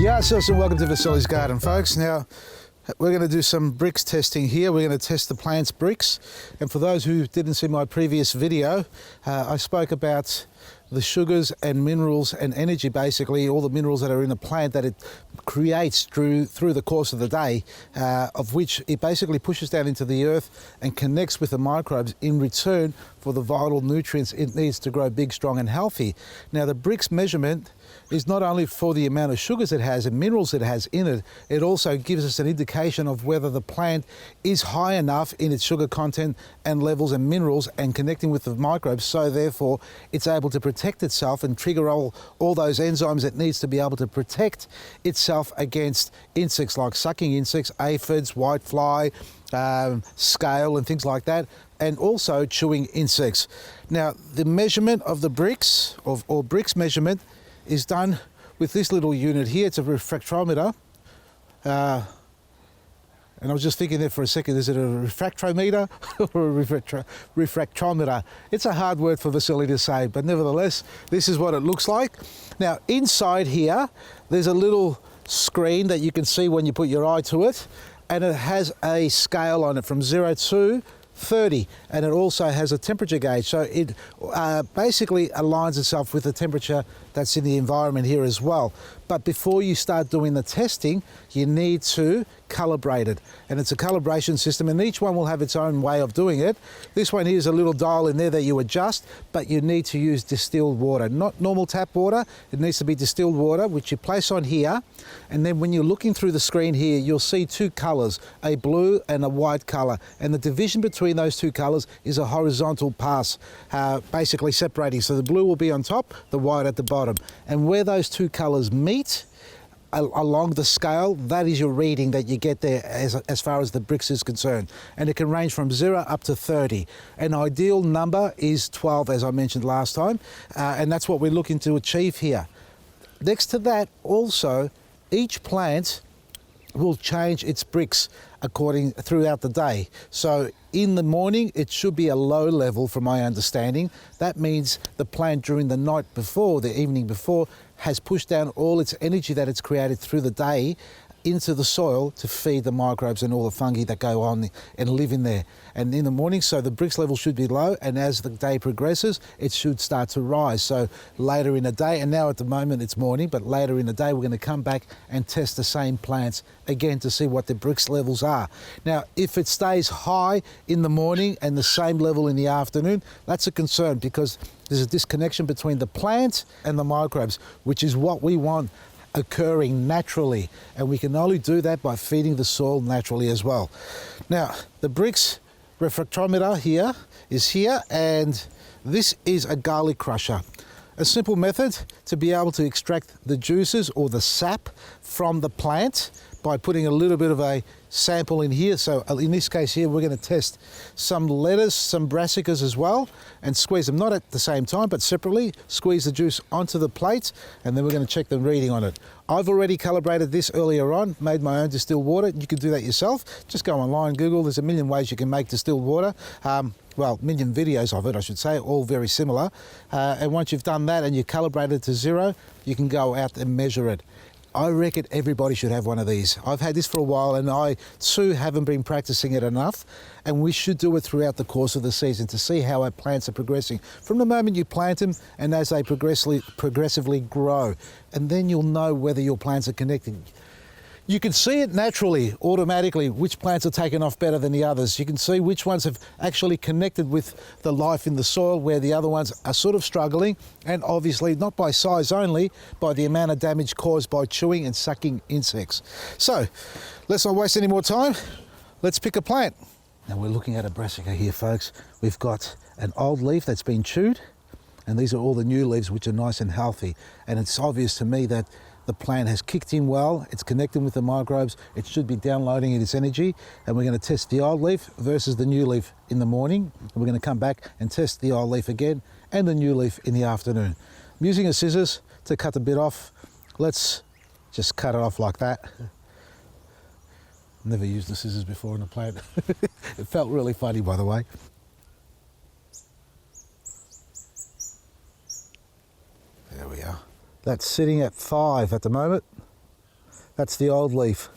Yes, and welcome to Vasili's Garden, folks. Now, we're going to do some Brix testing here. We're going to test the plant's Brix. And for those who didn't see my previous video, I spoke about the sugars and minerals and energy, basically all the minerals that are in a plant that it creates through the course of the day, of which it basically pushes down into the earth and connects with the microbes in return for the vital nutrients it needs to grow big, strong and healthy. Now, the Brix measurement is not only for the amount of sugars it has and minerals it has in it, it also gives us an indication of whether the plant is high enough in its sugar content and levels and minerals and connecting with the microbes, so therefore it's able to protect itself and trigger all those enzymes it needs to be able to protect itself against insects like sucking insects, aphids, whitefly, scale and things like that, and also chewing insects. Now, the measurement of the Brix or Brix measurement is done with this little unit here. It's a refractometer. And I was just thinking there for a second, is it a refractometer or a refractometer? It's a hard word for Vasili to say, but nevertheless, this is what it looks like. Now, inside here, there's a little screen that you can see when you put your eye to it, and it has a scale on it from 0 to 30, and it also has a temperature gauge, so it basically aligns itself with the temperature that's in the environment here as well. But before you start doing the testing, you need to calibrate it, and it's a calibration system, and each one will have its own way of doing it. This one here is a little dial in there that you adjust, but you need to use distilled water, not normal tap water. It needs to be distilled water, which you place on here, and then when you're looking through the screen here, you'll see two colors, a blue and a white color, and the division between those two colors is a horizontal pass, basically separating. So the blue will be on top, the white at the bottom, and where those two colors meet along the scale, that is your reading that you get there as far as the Brix is concerned, and it can range from 0 up to 30. An ideal number is 12, as I mentioned last time, and that's what we're looking to achieve here. Next to that, also, each plant will change its Brix throughout the day. So in the morning, it should be a low level from my understanding. That means the plant during the night before, the evening before, has pushed down all its energy that it's created through the day into the soil to feed the microbes and all the fungi that go on and live in there. And in the morning, so the Brix level should be low, and as the day progresses, it should start to rise. So later in the day, and now at the moment it's morning, but later in the day, we're going to come back and test the same plants again to see what the Brix levels are. Now, if it stays high in the morning and the same level in the afternoon, that's a concern, because there's a disconnection between the plant and the microbes, which is what we want occurring naturally, and we can only do that by feeding the soil naturally as well. Now, the Brix refractometer here is here, and this is a garlic crusher. A simple method to be able to extract the juices or the sap from the plant by putting a little bit of a sample in here. So in this case here, we're going to test some lettuce, some brassicas as well, and squeeze them, not at the same time, but separately. Squeeze the juice onto the plate, and then we're going to check the reading on it. I've already calibrated this earlier on, made my own distilled water. You can do that yourself. Just go online, Google. There's a million ways you can make distilled water. Well, million videos of it, I should say, all very similar. And once you've done that and you calibrate it to 0, you can go out and measure it. I reckon everybody should have one of these. I've had this for a while, and I too haven't been practicing it enough, and we should do it throughout the course of the season to see how our plants are progressing from the moment you plant them and as they progressively grow, and then you'll know whether your plants are connected. You can see it naturally, automatically, which plants are taking off better than the others. You can see which ones have actually connected with the life in the soil, where the other ones are sort of struggling, and obviously not by size only, by the amount of damage caused by chewing and sucking insects. So, let's not waste any more time. Let's pick a plant. Now we're looking at a brassica here, folks. We've got an old leaf that's been chewed, and these are all the new leaves which are nice and healthy. And it's obvious to me that the plant has kicked in well, it's connecting with the microbes, it should be downloading its energy, and we're going to test the old leaf versus the new leaf in the morning, and we're going to come back and test the old leaf again and the new leaf in the afternoon. I'm using a scissors to cut the bit off. Let's just cut it off like that. Never used the scissors before in a plant. It felt really funny, by the way. There we are. That's sitting at 5 at the moment. That's the old leaf.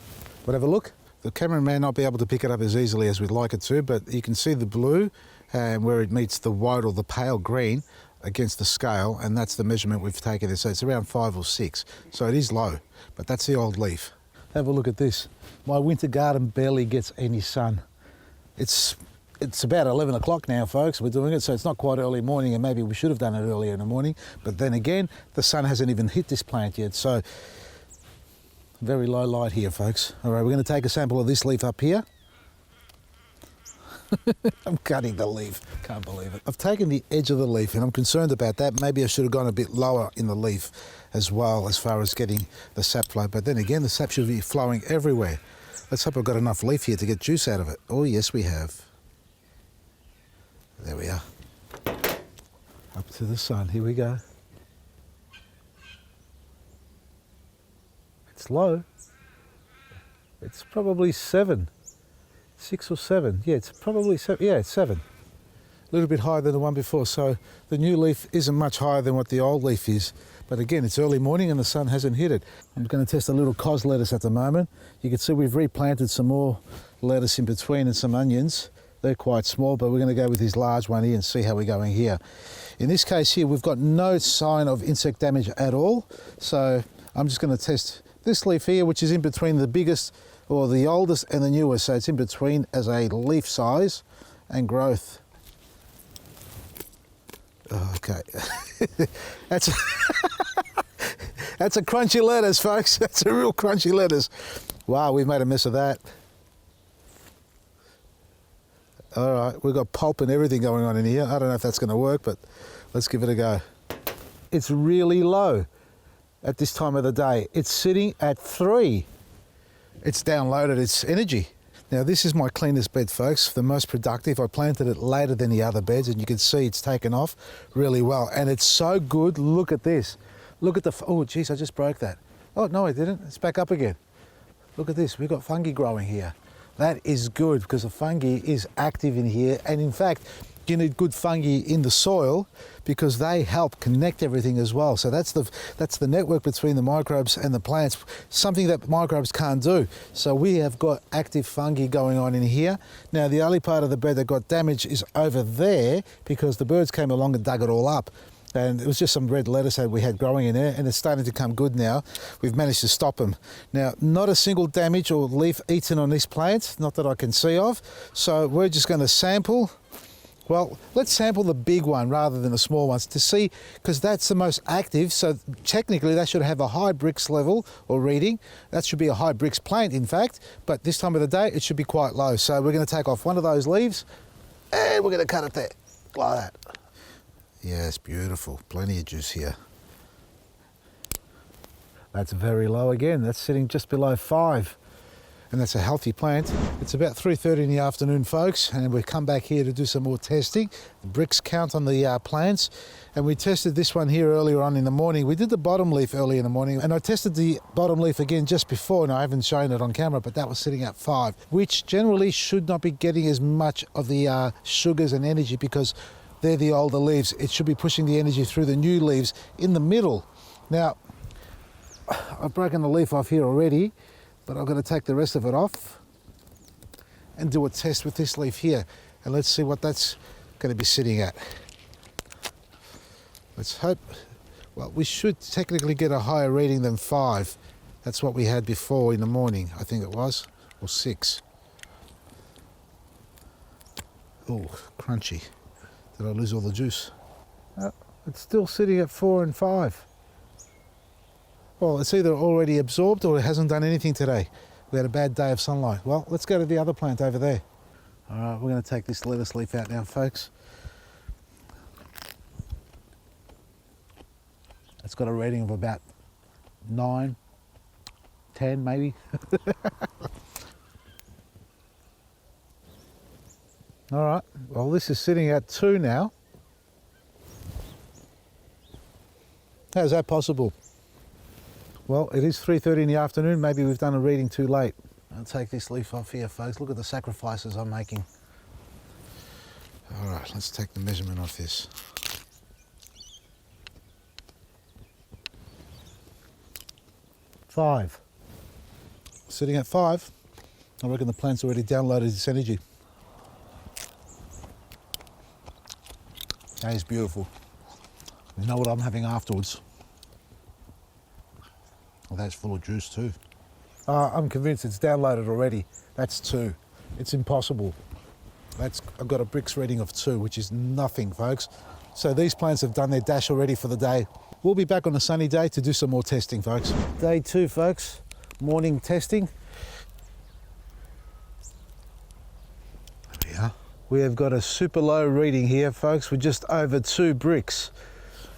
But have a look. The camera may not be able to pick it up as easily as we'd like it to, but you can see the blue and where it meets the white or the pale green against the scale, and that's the measurement we've taken there. So it's around 5 or 6. So it is low, but that's the old leaf. Have a look at this. My winter garden barely gets any sun. It's about 11 o'clock now, folks. We're doing it, so it's not quite early morning, and maybe we should have done it earlier in the morning. But then again, the sun hasn't even hit this plant yet, so very low light here, folks. All right, we're going to take a sample of this leaf up here. I'm cutting the leaf. Can't believe it. I've taken the edge of the leaf, and I'm concerned about that. Maybe I should have gone a bit lower in the leaf as well, as far as getting the sap flow. But then again, the sap should be flowing everywhere. Let's hope I've got enough leaf here to get juice out of it. Oh, yes, we have. There we are. Up to the sun. Here we go. It's low. It's probably 7. 6 or 7. Yeah, it's probably 7. Yeah, it's 7. A little bit higher than the one before. So the new leaf isn't much higher than what the old leaf is. But again, it's early morning and the sun hasn't hit it. I'm going to test a little cos lettuce at the moment. You can see we've replanted some more lettuce in between and some onions. They're quite small, but we're going to go with this large one here and see how we're going here. In this case here, we've got no sign of insect damage at all. So I'm just going to test this leaf here, which is in between the biggest or the oldest and the newest. So it's in between as a leaf size and growth. Okay. That's a crunchy lettuce, folks. That's a real crunchy lettuce. Wow, we've made a mess of that. All right, we've got pulp and everything going on in here. I don't know if that's going to work, but let's give it a go. It's really low at this time of the day. It's sitting at 3. It's downloaded its energy. Now this is my cleanest bed, folks, the most productive. I planted it later than the other beds, and you can see it's taken off really well. And it's so good. Look at this. Look at the, oh geez, I just broke that. Oh no, I didn't. It's back up again. Look at this, we've got fungi growing here. That is good because the fungi is active in here, and in fact, you need good fungi in the soil because they help connect everything as well. So that's the network between the microbes and the plants, something that microbes can't do. So we have got active fungi going on in here. Now the only part of the bed that got damaged is over there because the birds came along and dug it all up. And it was just some red lettuce that we had growing in there, and it's starting to come good now. We've managed to stop them. Now, not a single damage or leaf eaten on this plant, not that I can see of. So we're just going to sample. Well, let's sample the big one rather than the small ones to see, because that's the most active. So technically that should have a high Brix level or reading. That should be a high Brix plant, in fact. But this time of the day, it should be quite low. So we're going to take off one of those leaves and we're going to cut it there, like that. Yeah, it's beautiful. Plenty of juice here. That's very low again. That's sitting just below 5. And that's a healthy plant. It's about 3:30 in the afternoon, folks, and we come back here to do some more testing. The Brix count on the plants. And we tested this one here earlier on in the morning. We did the bottom leaf early in the morning, and I tested the bottom leaf again just before, and I haven't shown it on camera, but that was sitting at 5, which generally should not be getting as much of the sugars and energy because they're the older leaves. It should be pushing the energy through the new leaves in the middle. Now, I've broken the leaf off here already, but I'm going to take the rest of it off and do a test with this leaf here. And let's see what that's going to be sitting at. Let's hope, well, we should technically get a higher reading than 5. That's what we had before in the morning, I think it was, or 6. Oh, crunchy. Did I lose all the juice? It's still sitting at 4 and 5. Well, it's either already absorbed or it hasn't done anything today. We had a bad day of sunlight. Well, let's go to the other plant over there. All right, we're going to take this lettuce leaf out now, folks. It's got a rating of about 9, 10 maybe. All right, well, this is sitting at 2 now. How's that possible? Well, it is 3:30 in the afternoon. Maybe we've done a reading too late. I'll take this leaf off here, folks. Look at the sacrifices I'm making. All right, let's take the measurement of this. Five. Sitting at 5. I reckon the plant's already downloaded its energy. That is beautiful. You know what I'm having afterwards? Well, that's full of juice too. I'm convinced it's downloaded already. That's 2. It's impossible. I've got a Brix reading of 2, which is nothing, folks. So these plants have done their dash already for the day. We'll be back on a sunny day to do some more testing, folks. Day 2, folks. Morning testing. There we are. We have got a super low reading here, folks. We're just over 2 Brix.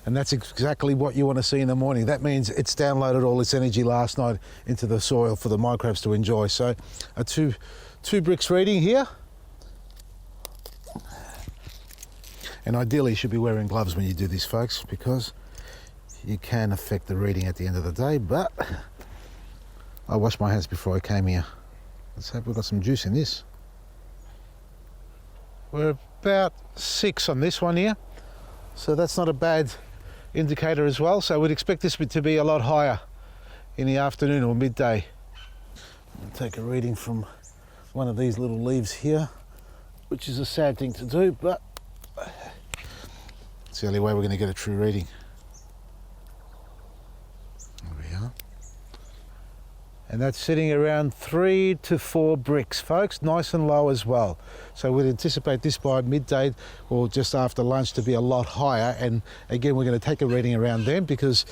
And that's exactly what you want to see in the morning. That means it's downloaded all its energy last night into the soil for the microbes to enjoy. So a 2 Brix reading here. And ideally you should be wearing gloves when you do this, folks, because you can affect the reading at the end of the day. But I washed my hands before I came here. Let's hope we've got some juice in this. We're about 6 on this one here. So that's not a bad indicator as well. So we'd expect this to be a lot higher in the afternoon or midday. I'll take a reading from one of these little leaves here, which is a sad thing to do, but it's the only way we're going to get a true reading. There we are. And that's sitting around 3 to 4 Brix, folks, nice and low as well. So we'd anticipate this by midday or just after lunch to be a lot higher. And again, we're going to take a reading around then because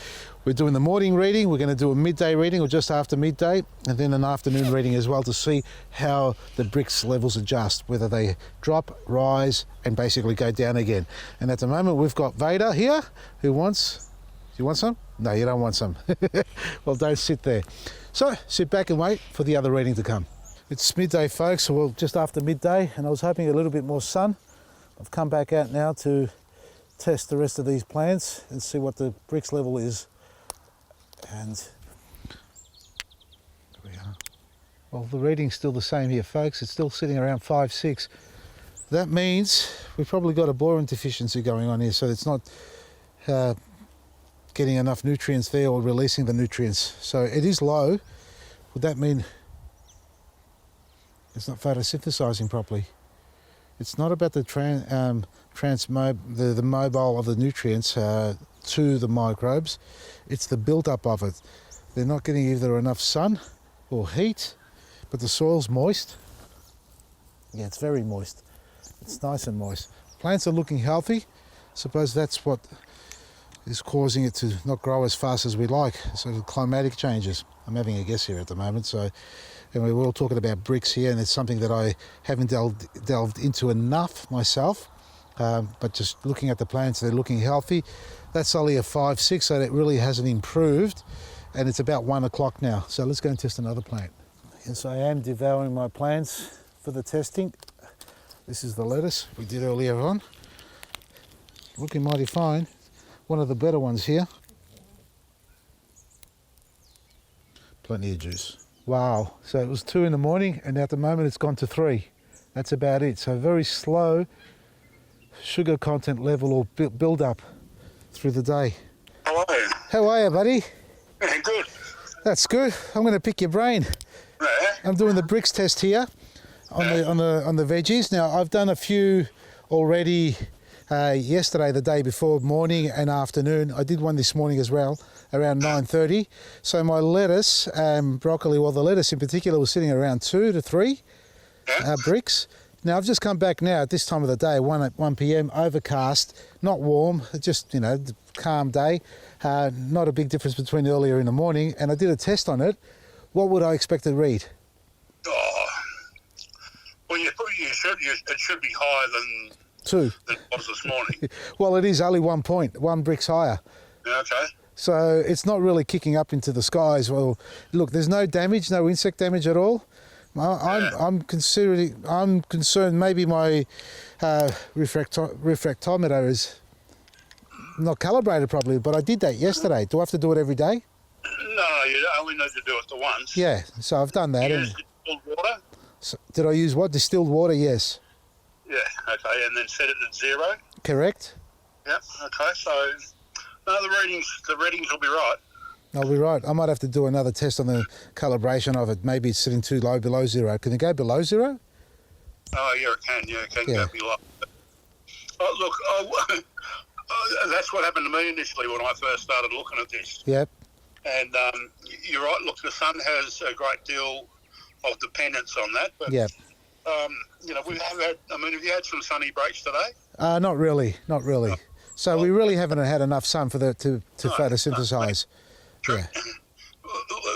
we're doing the morning reading, we're going to do a midday reading or just after midday, and then an afternoon reading as well to see how the Brix levels adjust, whether they drop, rise, and basically go down again. And at the moment, we've got Vader here who wants, do you want some? No, you don't want some. Well, don't sit there. So sit back and wait for the other reading to come. It's midday, folks, well, just after midday, and I was hoping a little bit more sun. I've come back out now to test the rest of these plants and see what the Brix level is. And there we are. Well, the reading's still the same here, folks. It's still sitting around 5, 6. That means we've probably got a boron deficiency going on here, so it's not getting enough nutrients there or releasing the nutrients. So it is low. Would that mean it's not photosynthesizing properly? It's not about the the mobile of the nutrients to the microbes. It's the build-up of it. They're not getting either enough sun or heat, but the soil's moist. Yeah, it's very moist. It's nice and moist. Plants are looking healthy. Suppose that's what is causing it to not grow as fast as we like. So the climatic changes. I'm having a guess here at the moment. So, and we're all talking about Brix here, and it's something that I haven't delved into enough myself. But just looking at the plants, they're looking healthy. That's only a 5, 6, so it really hasn't improved. And it's about 1 o'clock now. So let's go and test another plant. Yes, I am devouring my plants for the testing. This is the lettuce we did earlier on. Looking mighty fine. One of the better ones here. Plenty of juice. Wow, so it was 2 in the morning and at the moment it's gone to 3. That's about it. So very slow sugar content level or build up through the day. How are you? How are you, buddy? Yeah, good. That's good. I'm going to pick your brain. Yeah. I'm doing the Brix test here on the veggies. Now I've done a few already yesterday, the day before, morning and afternoon. I did one this morning as well, around 9:30. So my lettuce and broccoli, well, the lettuce in particular was sitting around 2 to 3 Brix. Now I've just come back now at this time of the day, 1 p.m, overcast, not warm, just, you know, calm day. Not a big difference between earlier in the morning, and I did a test on it. What would I expect to read? Oh, well, it should be higher than 2. Than it was this morning. Well, it is only 1 point, 1 Brix higher. Yeah, okay. So it's not really kicking up into the skies. Well, look, there's no damage, no insect damage at all. I'm concerned maybe my refractometer is not calibrated properly, but I did that yesterday. Do I have to do it every day? No, you only need to do it the once. Yeah, so I've done that. You use distilled water? So, did I use what? Distilled water, yes. Yeah, okay, and then set it at 0? Correct. Yep, okay, so no, the readings will be right. I'll be right. I might have to do another test on the calibration of it. Maybe it's sitting too low below zero. Can it go below zero? Oh, yeah, it can. Yeah, it can go below. Oh, look, that's what happened to me initially when I first started looking at this. Yep. And you're right. Look, the sun has a great deal of dependence on that. But, Yep. you know, we have had, I mean, have you had some sunny breaks today? Not really. So we really haven't had enough sun for to photosynthesize. Yeah.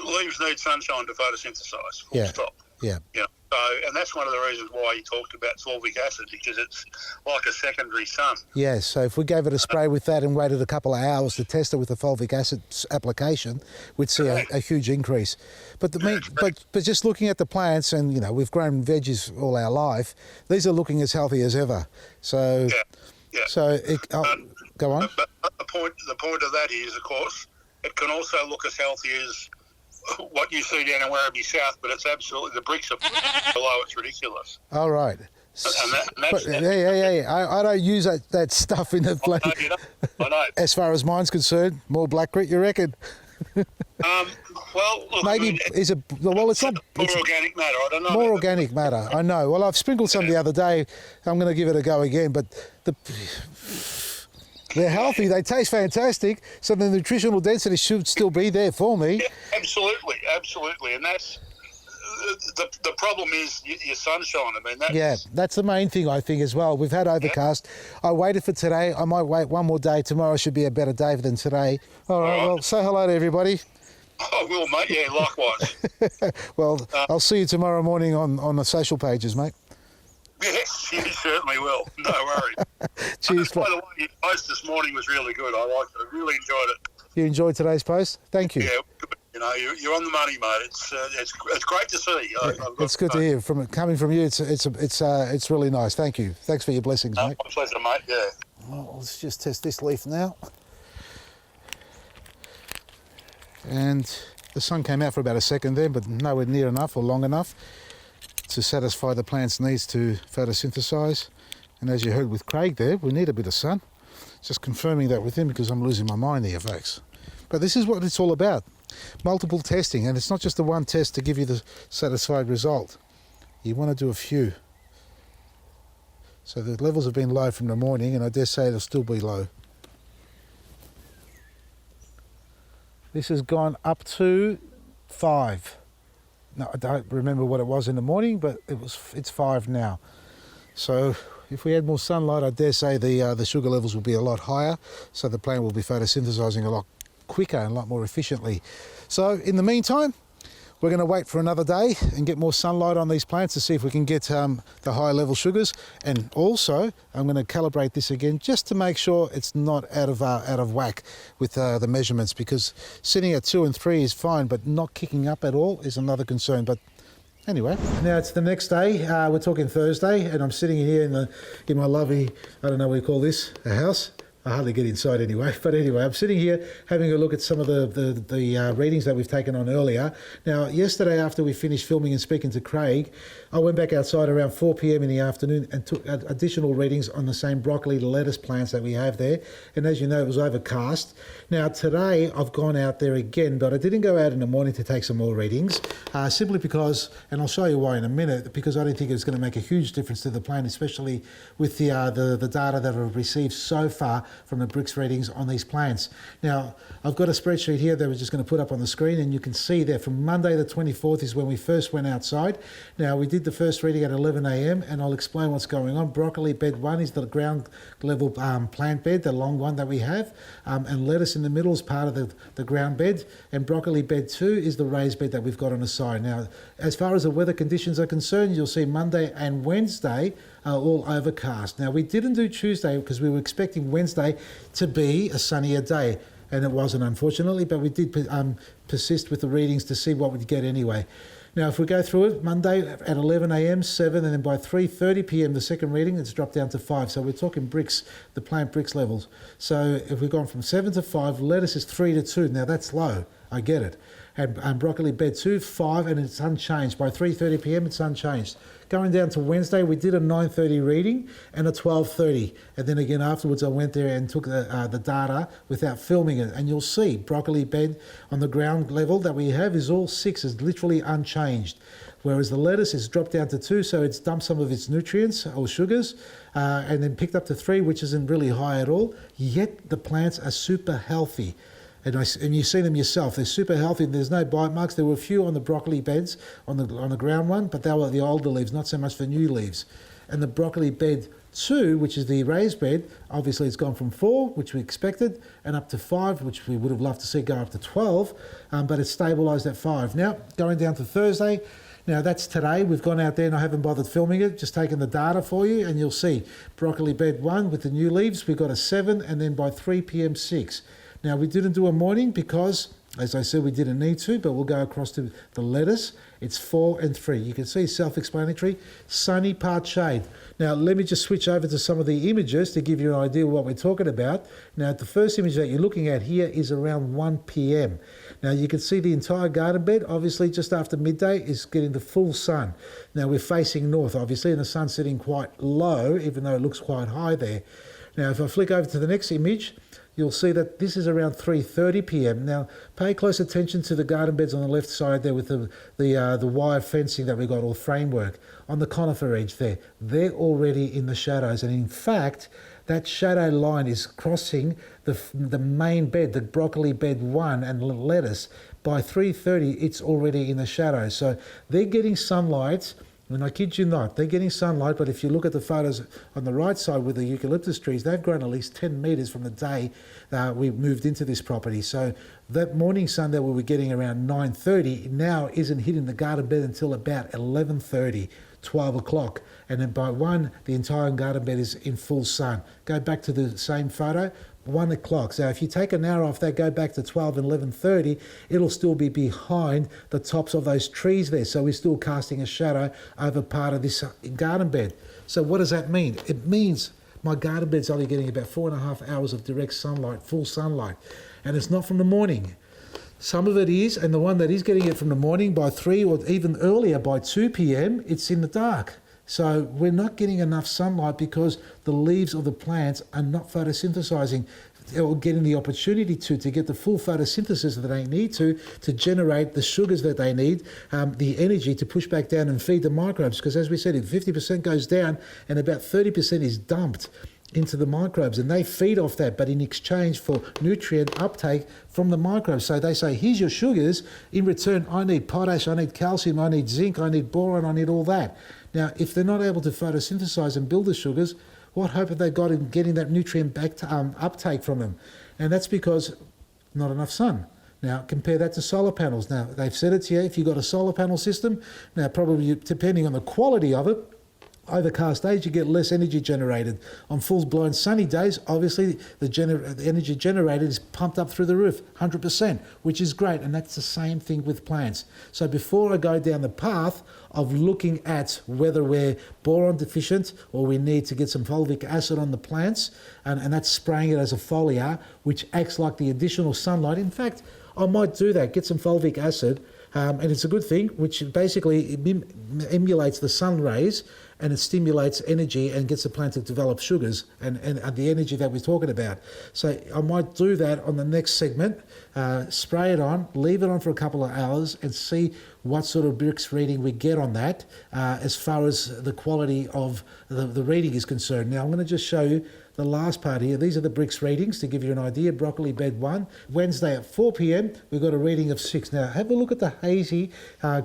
Leaves need sunshine to photosynthesize. Full stop. Yeah. You know, so, and that's one of the reasons why you talked about fulvic acid, because it's like a secondary sun. Yes, so if we gave it a spray with that and waited a couple of hours to test it with the fulvic acid application, we'd see a huge increase. But but just looking at the plants, and you know, we've grown veggies all our life, these are looking as healthy as ever. So so go on. But the point of that is, of course, it can also look as healthy as what you see down in Werribee South, but it's absolutely, the bricks are below. It's ridiculous. All right. That's I don't use that stuff in the bloody. I know. As far as mine's concerned, more black grit, you reckon? Well, look, Maybe I mean, it's not. More organic matter. I don't know. More organic matter. I know. Well, I've sprinkled some the other day. I'm going to give it a go again, but they're healthy, they taste fantastic, so the nutritional density should still be there for me. Yeah, absolutely. And that's the problem is your sunshine. I mean, that's the main thing, I think, as well. We've had overcast. I waited for today. I might wait one more day. Tomorrow should be a better day than today. All right, well, say hello to everybody. I will, mate. Yeah, likewise. Well, I'll see you tomorrow morning on the social pages, mate. Yes, you certainly will. No worries. Cheers. By the way, your post this morning was really good. I liked it. I really enjoyed it. You enjoyed today's post? Thank you. Yeah, you know, you're on the money, mate. It's great to see. It's good to hear coming from you. It's really nice. Thank you. Thanks for your blessings, mate. My pleasure, mate. Yeah. Well, let's just test this leaf now. And the sun came out for about a second there, but nowhere near enough or long enough to satisfy the plant's needs to photosynthesize. And as you heard with Craig there, we need a bit of sun. Just confirming that with him because I'm losing my mind here, folks. But this is what it's all about. Multiple testing, and it's not just the one test to give you the satisfied result. You want to do a few. So the levels have been low from the morning, and I dare say they'll still be low. This has gone up to 5. No, I don't remember what it was in the morning, but it's 5 now. So if we had more sunlight, I dare say the sugar levels will be a lot higher, so the plant will be photosynthesizing a lot quicker and a lot more efficiently. So in the meantime, we're going to wait for another day and get more sunlight on these plants to see if we can get the high level sugars. And also, I'm going to calibrate this again just to make sure it's not out of whack with the measurements, because sitting at 2 and 3 is fine, but not kicking up at all is another concern. But anyway, now it's the next day. We're talking Thursday, and I'm sitting here in my lovely, I don't know what you call this, a house. I hardly get inside anyway, but anyway, I'm sitting here having a look at some of the readings that we've taken on earlier. Now, yesterday after we finished filming and speaking to Craig, I went back outside around 4 p.m. in the afternoon and took additional readings on the same broccoli lettuce plants that we have there. And as you know, it was overcast. Now, today I've gone out there again, but I didn't go out in the morning to take some more readings, simply because, and I'll show you why in a minute, because I didn't think it was going to make a huge difference to the plant, especially with the data that I've received so far from the Brix readings on these plants. Now, I've got a spreadsheet here that we're just going to put up on the screen, and you can see there from Monday the 24th is when we first went outside. Now, we did the first reading at 11 a.m, and I'll explain what's going on. Broccoli bed 1 is the ground level plant bed, the long one that we have, and lettuce in the middle is part of the ground bed, and broccoli bed 2 is the raised bed that we've got on the side. Now, as far as the weather conditions are concerned, you'll see Monday and Wednesday are all overcast. Now, we didn't do Tuesday because we were expecting Wednesday to be a sunnier day, and it wasn't, unfortunately, but we did persist with the readings to see what we'd get anyway. Now, if we go through it, Monday at 11 a.m, 7, and then by 3:30 p.m, the second reading, it's dropped down to 5. So we're talking Brix, the plant Brix levels. So if we've gone from 7 to 5, lettuce is 3 to 2. Now, that's low. I get it. and broccoli bed 2, 5, and it's unchanged. By 3:30 p.m. it's unchanged. Going down to Wednesday, we did a 9:30 reading and a 12:30, and then again afterwards I went there and took the data without filming it, and you'll see broccoli bed on the ground level that we have is all 6, is literally unchanged. Whereas the lettuce is dropped down to 2, so it's dumped some of its nutrients or sugars, and then picked up to 3, which isn't really high at all. Yet the plants are super healthy. And you see them yourself, they're super healthy. There's no bite marks. There were a few on the broccoli beds, on the ground one, but they were the older leaves, not so much the new leaves. And the broccoli bed 2, which is the raised bed, obviously it's gone from 4, which we expected, and up to 5, which we would have loved to see go up to 12, but it's stabilised at 5. Now, going down to Thursday, now that's today. We've gone out there and I haven't bothered filming it, just taken the data for you, and you'll see broccoli bed 1 with the new leaves, we got a 7, and then by 3 p.m. 6. Now, we didn't do a morning because, as I said, we didn't need to, but we'll go across to the lettuce. It's 4 and 3. You can see self-explanatory, sunny, part shade. Now, let me just switch over to some of the images to give you an idea of what we're talking about. Now, the first image that you're looking at here is around 1 p.m. Now, you can see the entire garden bed, obviously just after midday, is getting the full sun. Now, we're facing north, obviously, and the sun's sitting quite low, even though it looks quite high there. Now, if I flick over to the next image, you'll see that this is around 3:30 p.m. Now, pay close attention to the garden beds on the left side there with the wire fencing that we got, or framework. On the conifer edge there, they're already in the shadows. And in fact, that shadow line is crossing the main bed, the broccoli bed 1 and lettuce. By 3:30, it's already in the shadows. So they're getting sunlight. And I kid you not, they're getting sunlight, but if you look at the photos on the right side with the eucalyptus trees, they've grown at least 10 metres from the day we moved into this property. So that morning sun that we were getting around 9:30 now isn't hitting the garden bed until about 11:30, 12 o'clock. And then by 1, the entire garden bed is in full sun. Go back to the same photo. 1 o'clock. So if you take an hour off that, go back to 12 and 11:30, it'll still be behind the tops of those trees there. So we're still casting a shadow over part of this garden bed. So what does that mean? It means my garden bed's only getting about 4.5 hours of direct sunlight, full sunlight. And it's not from the morning. Some of it is, and the one that is getting it from the morning by 3 or even earlier by 2 p.m, it's in the dark. So we're not getting enough sunlight because the leaves of the plants are not photosynthesizing or getting the opportunity to get the full photosynthesis that they need to generate the sugars that they need, the energy to push back down and feed the microbes. Because as we said, if 50% goes down and about 30% is dumped into the microbes, and they feed off that, but in exchange for nutrient uptake from the microbes. So they say, here's your sugars, in return I need potash, I need calcium, I need zinc, I need boron, I need all that. Now, if they're not able to photosynthesize and build the sugars, what hope have they got in getting that nutrient back to uptake from them? And that's because not enough sun. Now, compare that to solar panels. Now, they've said it here, if you've got a solar panel system, now probably depending on the quality of it, overcast days, you get less energy generated. On full-blown sunny days, obviously, the energy generated is pumped up through the roof, 100%, which is great, and that's the same thing with plants. So before I go down the path of looking at whether we're boron deficient or we need to get some fulvic acid on the plants, and that's spraying it as a foliar, which acts like the additional sunlight. In fact, I might do that, get some fulvic acid, and it's a good thing, which basically emulates the sun rays, and it stimulates energy and gets the plant to develop sugars and the energy that we're talking about. So I might do that on the next segment, spray it on, leave it on for a couple of hours and see what sort of Brix reading we get on that as far as the quality of the reading is concerned. Now I'm going to just show you the last part here. These are the Brix readings to give you an idea. Broccoli bed 1, Wednesday at 4 p.m, we've got a reading of 6. Now have a look at the hazy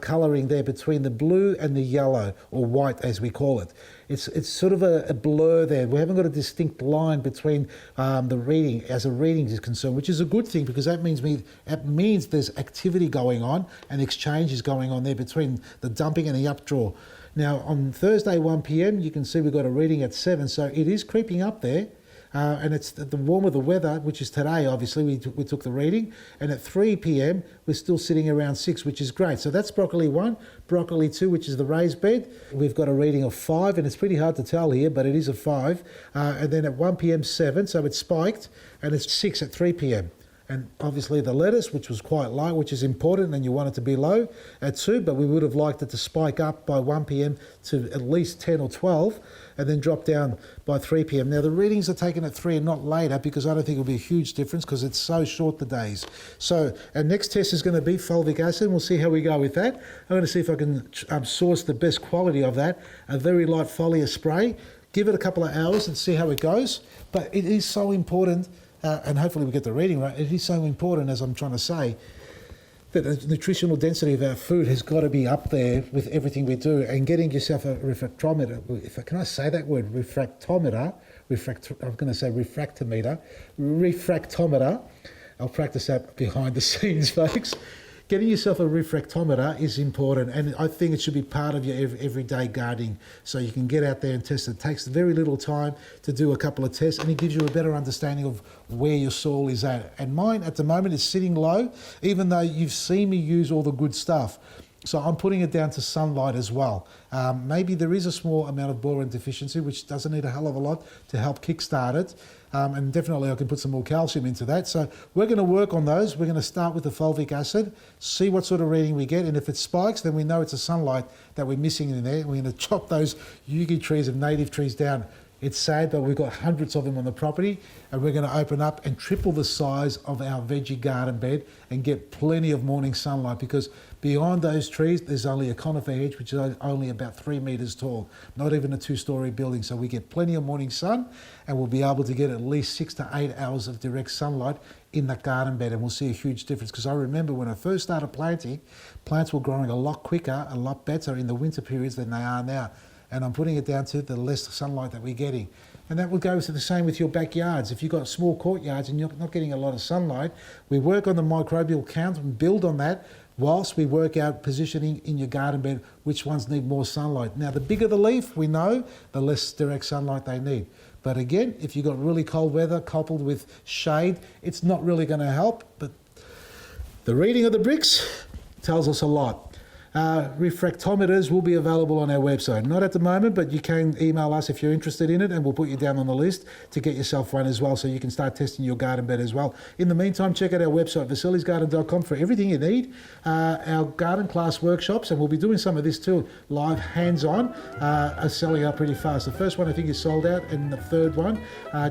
colouring there between the blue and the yellow, or white as we call it. It's sort of a blur there. We haven't got a distinct line between the reading as a reading is concerned, which is a good thing because that means there's activity going on and exchange is going on there between the dumping and the updraw. Now on Thursday 1 p.m, you can see we've got a reading at 7, so it is creeping up there. And it's the warmer the weather, which is today, obviously, we took the reading. And at 3 p.m, we're still sitting around 6, which is great. So that's broccoli 1, broccoli 2, which is the raised bed. We've got a reading of 5, and it's pretty hard to tell here, but it is a 5. And then at 1 p.m, 7, so it's spiked, and it's 6 at 3 p.m. And obviously the lettuce, which was quite low, which is important, and you want it to be low at 2, but we would have liked it to spike up by 1 p.m. to at least 10 or 12, and then drop down by 3 p.m. Now the readings are taken at 3 and not later, because I don't think it'll be a huge difference because it's so short the days. So our next test is going to be fulvic acid, and we'll see how we go with that. I'm going to see if I can source the best quality of that, a very light foliar spray. Give it a couple of hours and see how it goes. But it is so important, and hopefully we get the reading right, it is so important, as I'm trying to say, that the nutritional density of our food has got to be up there with everything we do. And getting yourself a refractometer, can I say that word, refractometer, I'm going to say refractometer. I'll practice that behind the scenes, folks. Getting yourself a refractometer is important, and I think it should be part of your everyday gardening, so you can get out there and test it. It takes very little time to do a couple of tests, and it gives you a better understanding of where your soil is at. And mine at the moment is sitting low, even though you've seen me use all the good stuff. So I'm putting it down to sunlight as well. Maybe there is a small amount of boron deficiency, which doesn't need a hell of a lot to help kickstart it. And definitely I can put some more calcium into that. So we're going to work on those. We're going to start with the fulvic acid, see what sort of reading we get. And if it spikes, then we know it's a sunlight that we're missing in there. We're going to chop those yugi trees and native trees down. It's sad, but we've got hundreds of them on the property, and we're going to open up and triple the size of our veggie garden bed and get plenty of morning sunlight, because behind those trees, there's only a conifer hedge, which is only about 3 meters tall, not even a 2-story building. So we get plenty of morning sun, and we'll be able to get at least 6 to 8 hours of direct sunlight in that garden bed, and we'll see a huge difference. Because I remember when I first started planting, plants were growing a lot quicker, a lot better in the winter periods than they are now. And I'm putting it down to the less sunlight that we're getting. And that will go to the same with your backyards. If you've got small courtyards and you're not getting a lot of sunlight, we work on the microbial count and build on that whilst we work out positioning in your garden bed, which ones need more sunlight. Now, the bigger the leaf, we know, the less direct sunlight they need. But again, if you've got really cold weather coupled with shade, it's not really going to help. But the reading of the Brix tells us a lot. Refractometers will be available on our website. Not at the moment, but you can email us if you're interested in it, and we'll put you down on the list to get yourself one as well, so you can start testing your garden bed as well. In the meantime, check out our website, vasilisgarden.com, for everything you need. Our garden class workshops, and we'll be doing some of this too, live hands-on, are selling out pretty fast. The first one I think is sold out, and the third one,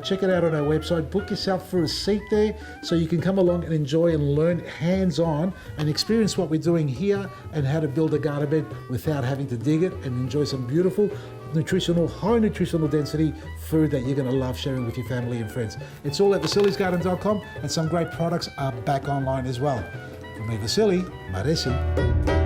check it out on our website. Book yourself for a seat there so you can come along and enjoy and learn hands-on and experience what we're doing here and how to build a garden bed without having to dig it, and enjoy some beautiful, high nutritional density food that you're going to love sharing with your family and friends. It's all at vasilisgarden.com, and some great products are back online as well. From me, Vasili, Maresi.